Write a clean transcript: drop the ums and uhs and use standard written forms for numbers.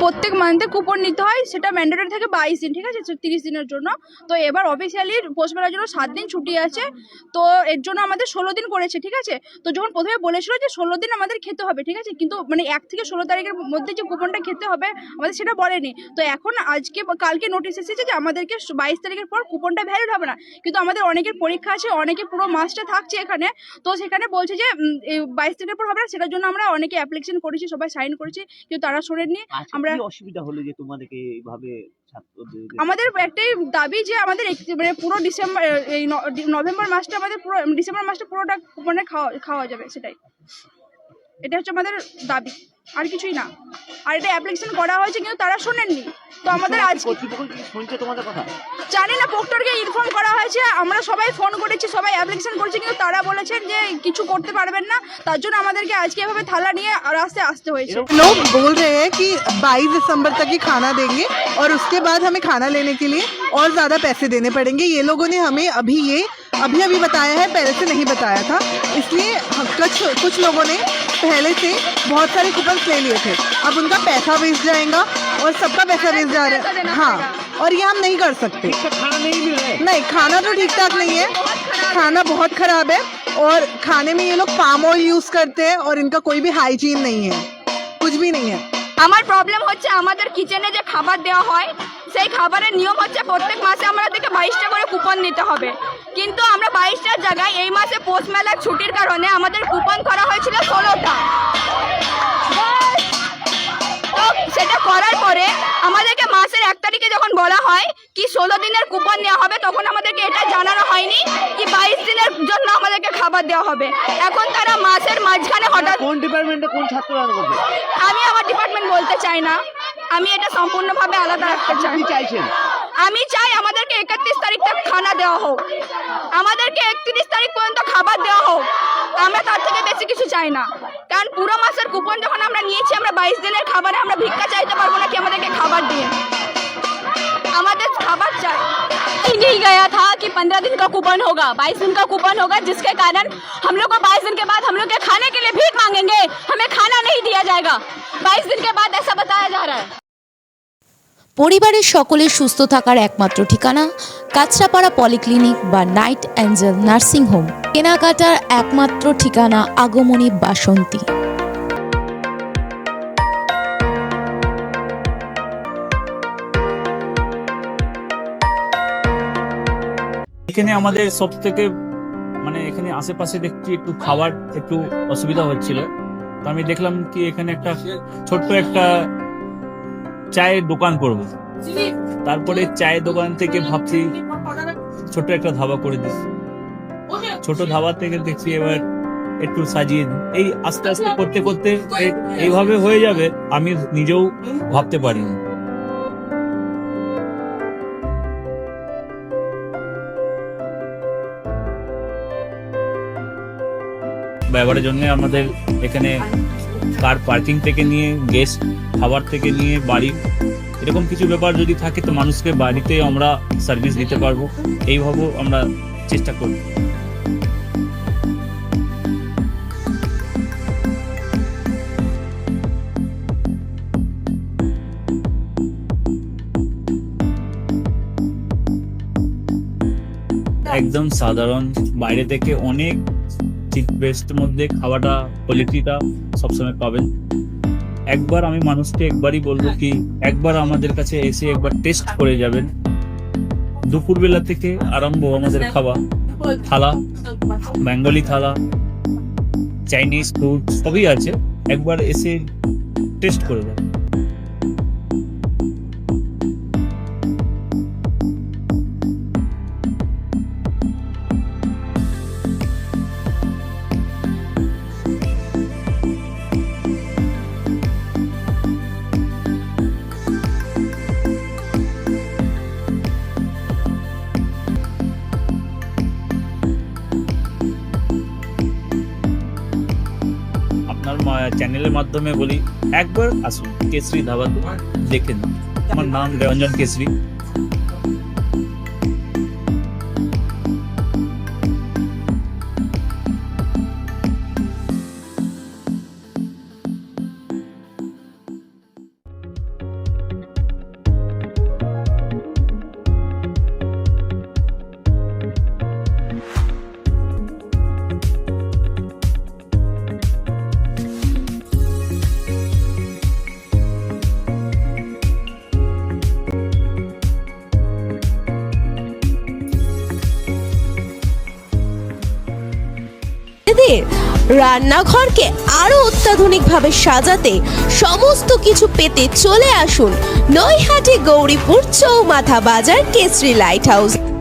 প্রত্যেক মান্থে কুপন নিতে হয়, সেটা ম্যান্ডেটরি থাকে 22 দিন, ঠিক আছে, 30 দিনের জন্য। তো এবার অফিসিয়ালি পোস্টমেলার জন্য 7 দিন ছুটি আছে, তো এর জন্য আমাদের 16 দিন করেছে, ঠিক আছে। তো যখন প্রথমে বলেছিল যে 16 দিন আমাদের খেতে হবে, ঠিক আছে, কিন্তু মানে 1 থেকে 16 তারিখের মধ্যে যে কুপনটা খেতে হবে আমাদের সেটা বলেনি। তো এখন আজকে কালকে নোটিশ এসেছে যে আমাদেরকে 22 তারিখের পর কুপনটা ভ্যালিড হবে না, কিন্তু আমাদের অনেকের পরীক্ষা আছে, অনেকে পুরো মাসটা থাকছে এখানে, তো সেখানে বলছে যে 22 তারিখের পর হবে না। সেটার জন্য আমরা অনেকে অ্যাপ্লিকেশন করেছি, সবাই সাইন করেছি, কিন্তু তারা শোনেননি। আমরা অসুবিধা হলো যে তোমাদেরকে এইভাবে আমাদের একটাই দাবি যে আমাদের মানে পুরো ডিসেম্বর, এই নভেম্বর মাসটা আমাদের পুরো, ডিসেম্বর মাসটা পুরোটা মানে খাওয়া যাবে, সেটাই, এটা হচ্ছে আমাদের দাবি, আর কিছুই না। আর এটা অ্যাপ্লিকেশন করা হয়েছে কিন্তু তারা শোনেননি। তো আমাদের আজকে শুনছে তোমাদের কথা, জানি না, প্রক্টরকে ইনফর্ম করা হয়েছে, আমরা সবাই ফোন করেছি, সবাই অ্যাপ্লিকেশন করেছি, কিন্তু তারা বলেছেন যে কিছু করতে পারবেন না, তার জন্য আমাদেরকে আজকে এভাবে থালা নিয়ে রাস্তে আসতে হয়েছে। लोग बोल रहे हैं कि 22 दिसंबर तक ही खाना देंगे और उसके बाद हमें खाना लेने के लिए और ज़्यादा पैसे देने पड़ेंगे। ये लोगों ने हमें अभी बताया है, पहले से नहीं बताया था, इसलिए कुछ लोगों ने पहले से बहुत सारे कूपन ले लिए थे। अब उनका पैसा वेस्ट जाएगा और सबका पैसा वेस्ट जा रहा है। हाँ, और ये हम नहीं कर सकते। खाना नहीं मिल रहा है। नहीं, खाना तो ठीक ठाक नहीं है, खाना बहुत खराब है, और खाने में ये लोग पाम ऑयल यूज करते हैं और इनका कोई भी हाइजीन नहीं है, कुछ भी नहीं है। আমার প্রবলেম হচ্ছে আমাদের কিচেনে যে খাবার দেওয়া হয় সেই খাবারের নিয়ম হচ্ছে প্রত্যেক মাসে আমাদেরকে 22টা করে কুপন নিতে হবে, কিন্তু আমরা 22টার জায়গায় এই মাসে পোস্ট মেলার ছুটির কারণে আমাদের কুপন করা হয়েছিল 16টা। তো সেটা করার পরে আমাদেরকে মাসের 1 তারিখে যখন বলা হয় কি 16 দিনের কুপন নেওয়া হবে, তখন আমাদেরকে এটা জানানো হয়নি কি 22 দিনের জন্য আমাদেরকে খাবার দেওয়া হবে। এখন তারা মাসের মাঝখানে হঠাৎ, কোন ডিপার্টমেন্টে কোন ছাত্র করবে, আমি আমার ডিপার্টমেন্ট বলতে চাই না, আমি এটা সম্পূর্ণভাবে আলাদা রাখতে চাই। কি চাইছেন? আমি চাই আমাদেরকে 31 তারিখ তক খানা দেওয়া হোক, আমাদেরকে 31 তারিখ পর্যন্ত খাবার দেওয়া হোক, আমরা তার থেকে বেশি কিছু চাই না। কারণ পুরো মাসের কুপন যখন আমরা নিয়েছি, আমরা 22 দিনের খাবারে আমরা ভিক্ষা চাইতে পারবো না কি আমাদেরকে খাবার দিন, আমাদের খাবার চাই। नहीं गया था कि 15 दिन का कूपन होगा, 22 दिन का कूपन होगा, जिसके कारण हम लोग को 22 दिन के बाद हम लोग के खाने के लिए भीख मांगेंगे, हमें खाना नहीं दिया जाएगा 22 दिन के बाद, ऐसा बताया जा रहा है। পরিবারের সকলের সুস্থ থাকার একমাত্র ঠিকানা কাঁচরাপাড়া পলিক্লিনিক বা নাইট অ্যাঞ্জেল নার্সিং হোম, কেনাকাটার একমাত্র ঠিকানা আগমনী বাসন্তী। এখানে আমাদের সব থেকে মানে এখানে আশেপাশে দেখছি একটু খাবার একটু অসুবিধা হচ্ছিল, তো আমি দেখলাম কি এখানে একটা ছোট্ট একটা চায়ের দোকান করব। তারপরে চায়ের দোকান থেকে ভাবছি ছোট একটা ধাবা করে দিচ্ছি, ছোট ধাবা থেকে দেখছি এবার একটু সাজিয়ে এই আস্তে আস্তে করতে করতে এইভাবে হয়ে যাবে আমি নিজেও ভাবতে পারিনি। ব্যবহারের জন্য আমাদের এখানে কার পার্কিং থেকে নিয়ে গেস্ট খাবার থেকে নিয়ে বাড়ি, এরকম কিছু ব্যাপার যদি থাকে তো মানুষকে বাড়িতে আমরা সার্ভিস দিতে পারবো, এইভাবেও আমরা চেষ্টা করি। একদম সাধারণ, বাইরে থেকে অনেক চিপ বেস্টের মধ্যে খাওয়াটা কোয়ালিটিটা সবসময় পাবেন। একবার আমি মানুষকে একবারই বলবো কি একবার আমাদের কাছে এসে একবার টেস্ট করে যাবেন। দুপুরবেলা থেকে আরম্ভ আমাদের খাওয়া, থালা, বেঙ্গলি থালা, চাইনিজ ফুড সবই আছে, একবার এসে টেস্ট করে যাবেন। চ্যানেলের মাধ্যমে বলি একবার আসুন কেশরী ধাবাতে দেখেন। আমার নাম রঞ্জন কেশরী। রান্নাঘরকে আরো অত্যাধুনিকভাবে সাজাতে সমস্ত কিছু পেতে চলে আসুন নৈহাটি গৌরীপুর চৌমাথা বাজার কেশরী লাইট হাউস।